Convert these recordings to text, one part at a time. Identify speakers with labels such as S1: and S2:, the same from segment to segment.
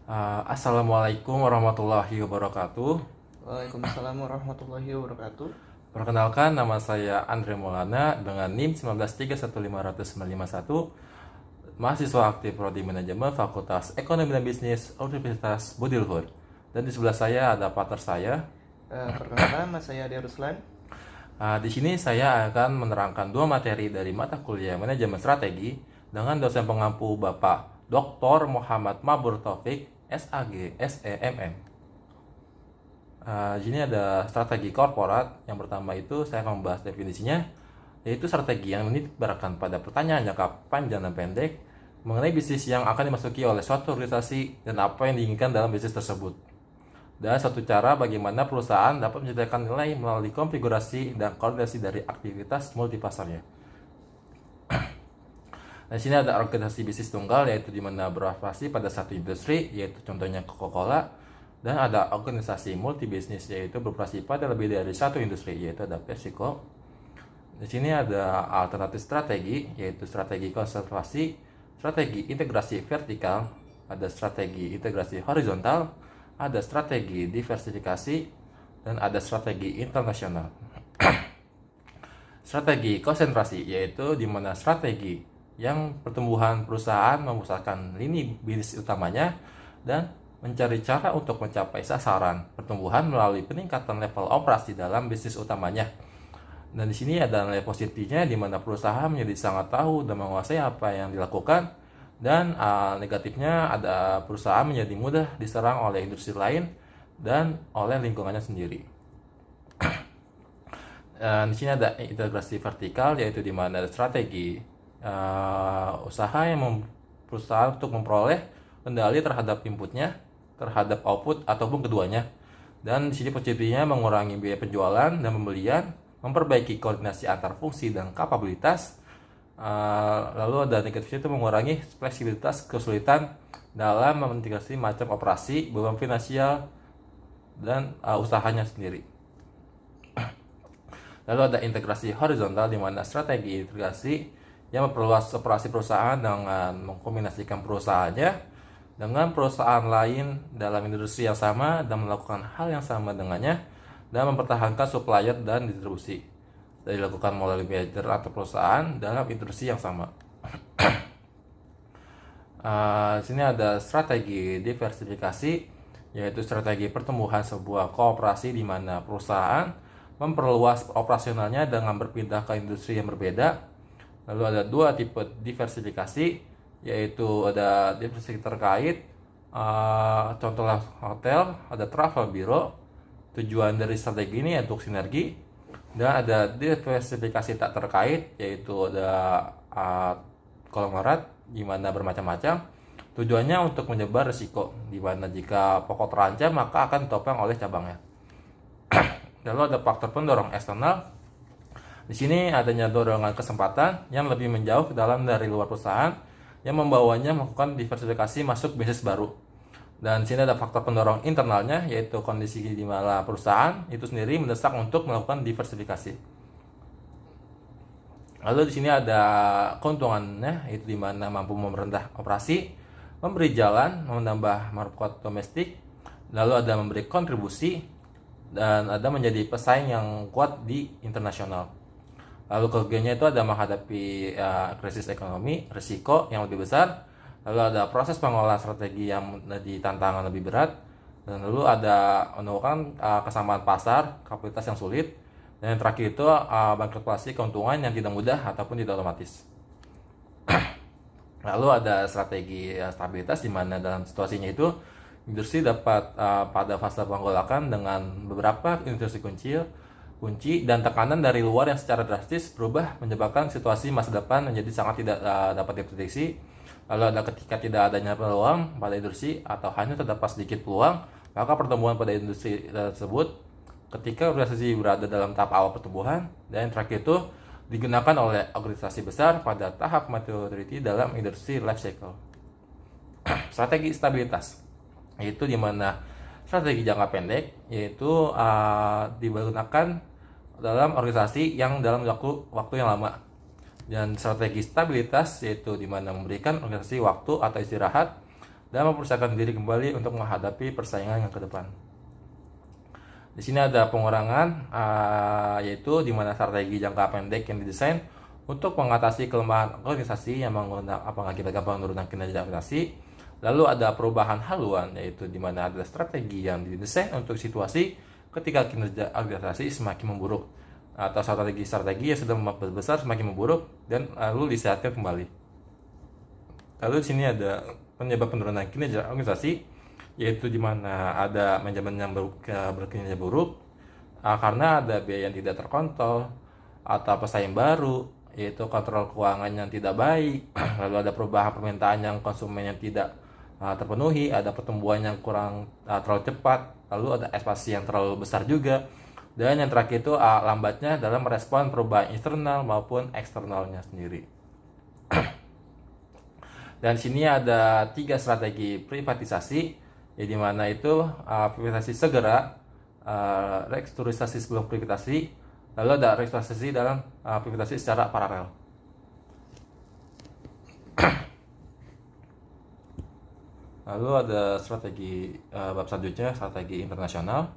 S1: Assalamualaikum warahmatullahi wabarakatuh.
S2: Waalaikumsalam warahmatullahi wabarakatuh.
S1: Perkenalkan, nama saya Andre Maulana dengan NIM 1931551, mahasiswa aktif Prodi Manajemen Fakultas Ekonomi dan Bisnis Universitas Budi Luhur. Dan di sebelah saya ada partner saya.
S2: Perkenalkan, nama saya Ade Ruslan.
S1: Di sini saya akan menerangkan dua materi dari mata kuliah Manajemen Strategi dengan dosen pengampu Bapak Dr. Muhammad Mabur Taufik, SAG, SEMM. Di sini ada strategi korporat. Yang pertama itu saya akan membahas definisinya, yaitu strategi yang menitikberatkan pada pertanyaan jangka panjang dan pendek mengenai bisnis yang akan dimasuki oleh suatu organisasi dan apa yang diinginkan dalam bisnis tersebut. Dan satu cara bagaimana perusahaan dapat menciptakan nilai melalui konfigurasi dan koordinasi dari aktivitas multipasarnya. Nah, di sini ada organisasi bisnis tunggal, yaitu di mana beroperasi pada satu industri, yaitu contohnya Coca-Cola. Dan ada organisasi multibisnis, yaitu beroperasi pada lebih dari satu industri, yaitu ada PepsiCo. Di sini ada alternatif strategi, yaitu strategi konservasi, strategi integrasi vertikal, ada strategi integrasi horizontal, ada strategi diversifikasi, dan ada strategi internasional. Strategi konsentrasi, yaitu di mana strategi yang pertumbuhan perusahaan memusatkan lini bisnis utamanya dan mencari cara untuk mencapai sasaran pertumbuhan melalui peningkatan level operasi dalam bisnis utamanya. Dan di sini ada nilai positifnya, di mana perusahaan menjadi sangat tahu dan menguasai apa yang dilakukan. Dan negatifnya ada perusahaan menjadi mudah diserang oleh industri lain dan oleh lingkungannya sendiri. Di sini ada integrasi vertikal, yaitu di mana ada strategi usaha yang perusahaan untuk memperoleh kendali terhadap inputnya, terhadap output ataupun keduanya. Dan di sini positifnya mengurangi biaya penjualan dan pembelian, memperbaiki koordinasi antar fungsi dan kapabilitas. Lalu ada negatifnya itu mengurangi fleksibilitas, kesulitan dalam mengintegrasi macam operasi, beban finansial, dan usahanya sendiri. Lalu ada integrasi horizontal, di mana strategi integrasi yang memperluas operasi perusahaan dengan mengkombinasikan perusahaannya dengan perusahaan lain dalam industri yang sama dan melakukan hal yang sama dengannya dan mempertahankan supplier dan distribusi. Dilakukan melalui manajer atau perusahaan dalam industri yang sama. Di sini ada strategi diversifikasi, yaitu strategi pertumbuhan sebuah kooperasi di mana perusahaan memperluas operasionalnya dengan berpindah ke industri yang berbeda. Lalu ada dua tipe diversifikasi, yaitu ada diversifikasi terkait, contohnya hotel, ada travel bureau. Tujuan dari strategi ini untuk sinergi. Dan ada diversifikasi tak terkait, yaitu ada konglomerat di mana bermacam-macam. Tujuannya untuk menyebar risiko, di mana jika pokok terancam maka akan ditopang oleh cabangnya. Lalu ada faktor pendorong eksternal. Di sini adanya dorongan kesempatan yang lebih menjauh ke dalam dari luar perusahaan yang membawanya melakukan diversifikasi masuk bisnis baru. Dan di sini ada faktor pendorong internalnya, yaitu kondisi di mana perusahaan itu sendiri mendesak untuk melakukan diversifikasi. Lalu di sini ada keuntungannya, yaitu di mana mampu merendah operasi, memberi jalan, menambah market domestik, lalu ada memberi kontribusi, dan ada menjadi pesaing yang kuat di internasional. Lalu kerugiannya itu ada menghadapi krisis ekonomi, risiko yang lebih besar. Lalu ada proses pengolahan strategi yang menjadi tantangan lebih berat. Dan lalu ada menemukan kesamaan pasar, kapasitas yang sulit. Dan yang terakhir itu bangkrut keuntungan yang tidak mudah ataupun tidak otomatis. Lalu ada strategi stabilitas, di mana dalam situasinya itu industri dapat pada fase penggolakan dengan beberapa industri kunci dan tekanan dari luar yang secara drastis berubah menyebabkan situasi masa depan menjadi sangat tidak dapat diprediksi. Lalu ada ketika tidak adanya peluang pada industri atau hanya terdapat sedikit peluang, maka pertumbuhan pada industri tersebut ketika organisasi berada dalam tahap awal pertumbuhan. Dan yang terakhir itu digunakan oleh organisasi besar pada tahap maturity dalam industri life cycle. Strategi stabilitas, yaitu di mana strategi jangka pendek, yaitu digunakan dalam organisasi yang dalam waktu yang lama. Dan strategi stabilitas, yaitu di mana memberikan organisasi waktu atau istirahat dan mempersiapkan diri kembali untuk menghadapi persaingan yang ke depan. Di sini ada pengurangan, yaitu di mana strategi jangka pendek yang didesain untuk mengatasi kelemahan organisasi yang mengakibatkan penurunan kinerja organisasi. Lalu ada perubahan haluan, yaitu di mana ada strategi yang didesain untuk situasi ketika kinerja organisasi semakin memburuk, atau strategi yang sudah besar semakin memburuk dan lalu disehatkan kembali. Lalu di sini ada penyebab penurunan kinerja organisasi, yaitu di mana ada manajemen yang berkinerja buruk karena ada biaya yang tidak terkontrol atau pesaing baru, yaitu kontrol keuangan yang tidak baik. Lalu ada perubahan permintaan yang konsumen yang tidak terpenuhi, ada pertumbuhan yang kurang terlalu cepat, lalu ada ekspansi yang terlalu besar juga, dan yang terakhir itu lambatnya dalam merespon perubahan internal maupun eksternalnya sendiri. Dan sini ada 3 strategi privatisasi, ya di mana itu privatisasi segera, restrukturisasi sebelum privatisasi, lalu ada restrukturisasi dalam privatisasi secara paralel. Lalu ada strategi bab selanjutnya, strategi internasional,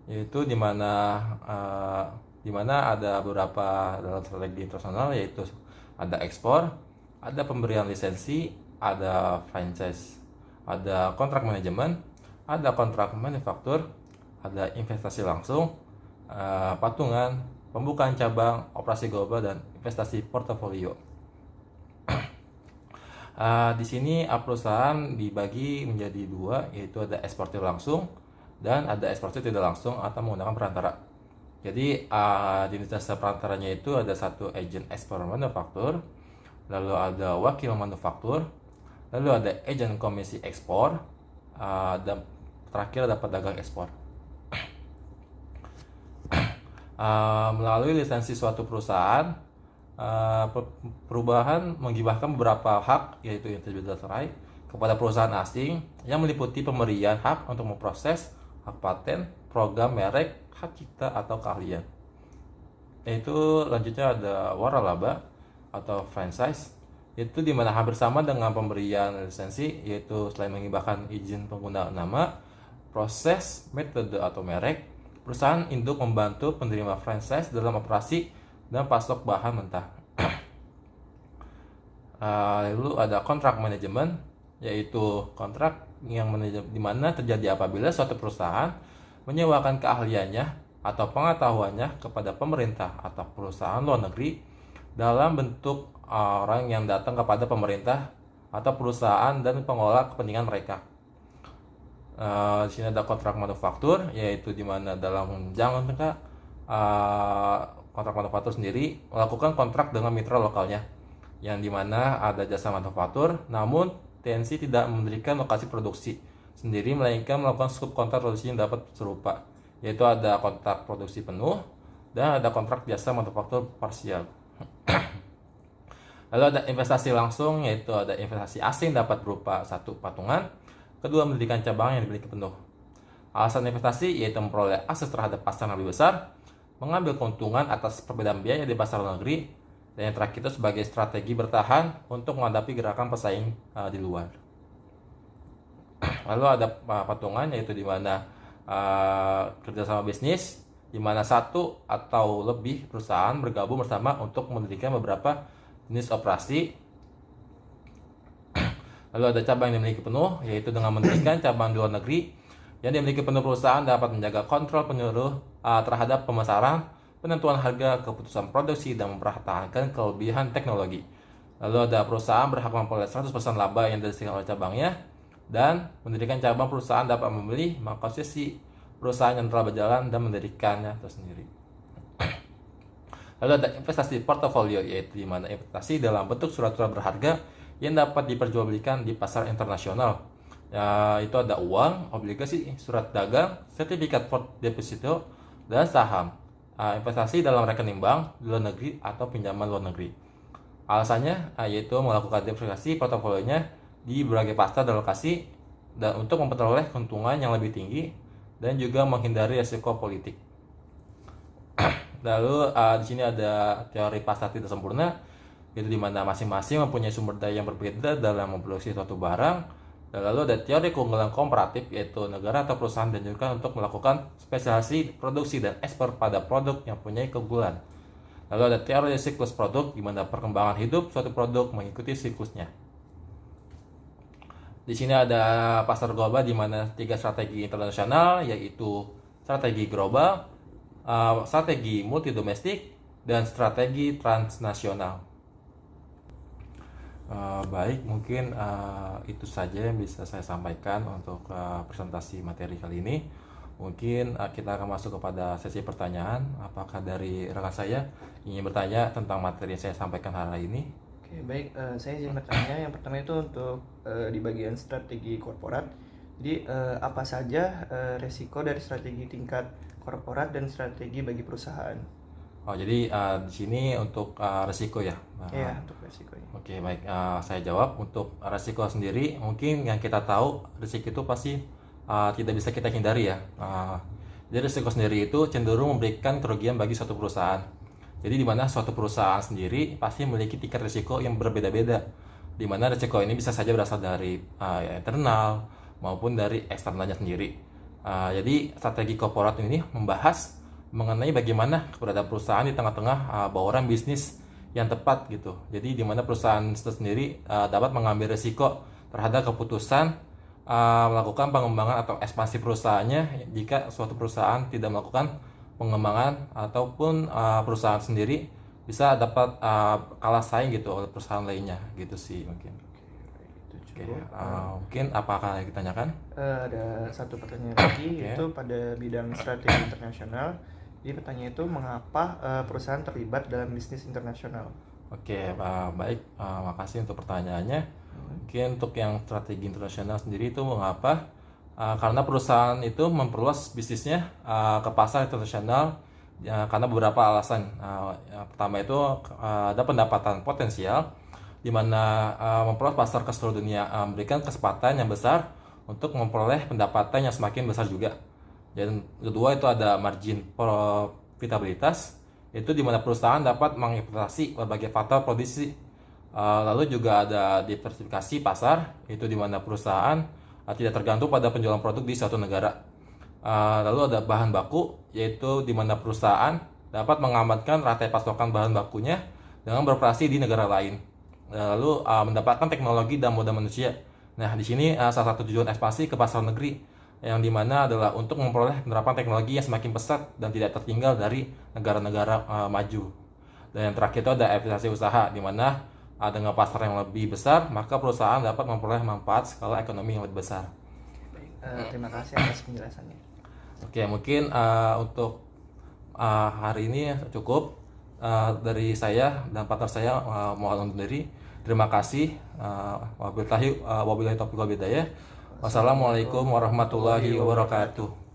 S1: yaitu di mana ada beberapa dalam strategi internasional, yaitu ada ekspor, ada pemberian lisensi, ada franchise, ada kontrak manajemen, ada kontrak manufaktur, ada investasi langsung, patungan, pembukaan cabang, operasi global, dan investasi portofolio. Di sini perusahaan dibagi menjadi 2, yaitu ada eksportir langsung dan ada eksportir tidak langsung atau menggunakan perantara. Jadi jenis jasa perantaranya itu ada satu agen ekspor manufaktur, lalu ada wakil manufaktur, lalu ada agen komisi ekspor, dan terakhir ada pedagang ekspor. Melalui lisensi suatu perusahaan, perubahan menghibahkan beberapa hak, yaitu intellectual right, kepada perusahaan asing yang meliputi pemberian hak untuk memproses, hak paten, program merek, hak cipta atau keahlian. Yaitu lanjutnya ada waralaba atau franchise, itu dimana hampir sama dengan pemberian lisensi, yaitu selain menghibahkan izin penggunaan nama, proses, metode atau merek, perusahaan induk membantu penerima franchise dalam operasi dan pasok bahan mentah. Lalu ada kontrak manajemen, yaitu kontrak yang dimana terjadi apabila suatu perusahaan menyewakan keahliannya atau pengetahuannya kepada pemerintah atau perusahaan luar negeri dalam bentuk orang yang datang kepada pemerintah atau perusahaan dan pengelola kepentingan mereka. Di sini ada kontrak manufaktur, yaitu dimana dalam jangka kontrak manufaktur sendiri melakukan kontrak dengan mitra lokalnya, yang dimana ada jasa manufaktur, namun TNC tidak mendirikan lokasi produksi sendiri, melainkan melakukan subkontrak produksi yang dapat serupa, yaitu ada kontrak produksi penuh dan ada kontrak jasa manufaktur parsial. Lalu ada investasi langsung, yaitu ada investasi asing dapat berupa 1. Patungan, 2. Mendirikan cabang yang dimiliki penuh. Alasan investasi yaitu memperoleh akses terhadap pasar yang lebih besar, mengambil keuntungan atas perbedaan biaya di pasar luar negeri, dan yang terakhir itu sebagai strategi bertahan untuk menghadapi gerakan pesaing di luar. Lalu ada patungan, yaitu di mana kerjasama bisnis, di mana 1 atau lebih perusahaan bergabung bersama untuk mendirikan beberapa jenis operasi. Lalu ada cabang yang dimiliki penuh, yaitu dengan mendirikan cabang di luar negeri. Yang dimiliki penuh, perusahaan dapat menjaga kontrol penyuluh terhadap pemasaran, penentuan harga, keputusan produksi, dan mempertahankan kelebihan teknologi. Lalu ada perusahaan berhak memperoleh 100% laba yang dihasilkan oleh cabangnya, dan mendirikan cabang perusahaan dapat membeli, mengakosesi perusahaan yang telah berjalan dan mendirikannya tersendiri. Lalu ada investasi portofolio, yaitu di mana investasi dalam bentuk surat-surat berharga yang dapat diperjualbelikan di pasar internasional. Itu ada uang, obligasi, surat dagang, sertifikat port deposito, dan saham. Investasi dalam rekening bank di luar negeri atau pinjaman luar negeri. Alasannya yaitu melakukan diversifikasi portofolionya di berbagai pasar dan lokasi, dan untuk memperoleh keuntungan yang lebih tinggi dan juga menghindari risiko politik. Lalu di sini ada teori pasar tidak sempurna, yaitu di mana masing-masing mempunyai sumber daya yang berbeda dalam memproduksi suatu barang, Dan lalu ada teori keunggulan komparatif, yaitu negara atau perusahaan dianjurkan untuk melakukan spesialisasi produksi dan ekspor pada produk yang punya keunggulan. Lalu ada teori siklus produk, di mana perkembangan hidup suatu produk mengikuti siklusnya. Di sini ada pasar global, di mana 3 strategi internasional, yaitu strategi global, strategi multidomestik, dan strategi transnasional. Baik, mungkin itu saja yang bisa saya sampaikan untuk presentasi materi kali ini. Mungkin kita akan masuk kepada sesi pertanyaan. Apakah dari rekan saya ingin bertanya tentang materi yang saya sampaikan hari ini?
S2: Oke, baik. Saya izin bertanya. Yang pertama itu untuk di bagian strategi korporat. Jadi apa saja resiko dari strategi tingkat korporat dan strategi bagi perusahaan?
S1: Oh, jadi di sini untuk resiko ya.
S2: Iya, untuk resikonya.
S1: Oke, baik. Saya jawab untuk resiko sendiri. Mungkin yang kita tahu resiko itu pasti tidak bisa kita hindari ya. Jadi resiko sendiri itu cenderung memberikan kerugian bagi suatu perusahaan. Jadi di mana suatu perusahaan sendiri pasti memiliki tingkat resiko yang berbeda-beda. Di mana resiko ini bisa saja berasal dari internal maupun dari eksternalnya sendiri. Jadi strategi korporat ini membahas mengenai bagaimana keberadaan perusahaan di tengah-tengah bauran bisnis yang tepat gitu. Jadi di mana perusahaan itu sendiri dapat mengambil risiko terhadap keputusan melakukan pengembangan atau ekspansi perusahaannya jika suatu perusahaan tidak melakukan pengembangan ataupun perusahaan sendiri bisa dapat kalah saing gitu oleh perusahaan lainnya gitu sih mungkin. Oke, mungkin apakah yang ditanyakan?
S2: Ada satu pertanyaan lagi, yaitu pada bidang strategi internasional. Jadi pertanyaan itu, mengapa perusahaan terlibat dalam bisnis internasional?
S1: Oke, baik, makasih untuk pertanyaannya. Mungkin untuk yang strategi internasional sendiri itu mengapa? Karena perusahaan itu memperluas bisnisnya ke pasar internasional karena beberapa alasan. Yang pertama itu ada pendapatan potensial, di mana memperluas pasar ke seluruh dunia memberikan kesempatan yang besar untuk memperoleh pendapatan yang semakin besar juga. Dan kedua itu ada margin profitabilitas, itu di mana perusahaan dapat mengeksploitasi berbagai faktor produksi. Lalu juga ada diversifikasi pasar, itu di mana perusahaan tidak tergantung pada penjualan produk di suatu negara. Lalu ada bahan baku, yaitu di mana perusahaan dapat mengamankan rantai pasokan bahan bakunya dengan beroperasi di negara lain. Lalu mendapatkan teknologi dan modal manusia. Nah, di sini salah satu tujuan ekspansi ke pasar negeri, yang dimana adalah untuk memperoleh penerapan teknologi yang semakin pesat dan tidak tertinggal dari negara-negara maju. Dan yang terakhir itu ada efisiensi usaha, di mana dengan pasar yang lebih besar, maka perusahaan dapat memperoleh manfaat skala ekonomi yang lebih besar.
S2: Terima kasih atas penjelasannya.
S1: Oke, mungkin untuk hari ini cukup dari saya dan partner saya, mohon undur diri. Terima kasih. Wabillahi taufiq wal hidayah. Wassalamualaikum warahmatullahi wabarakatuh.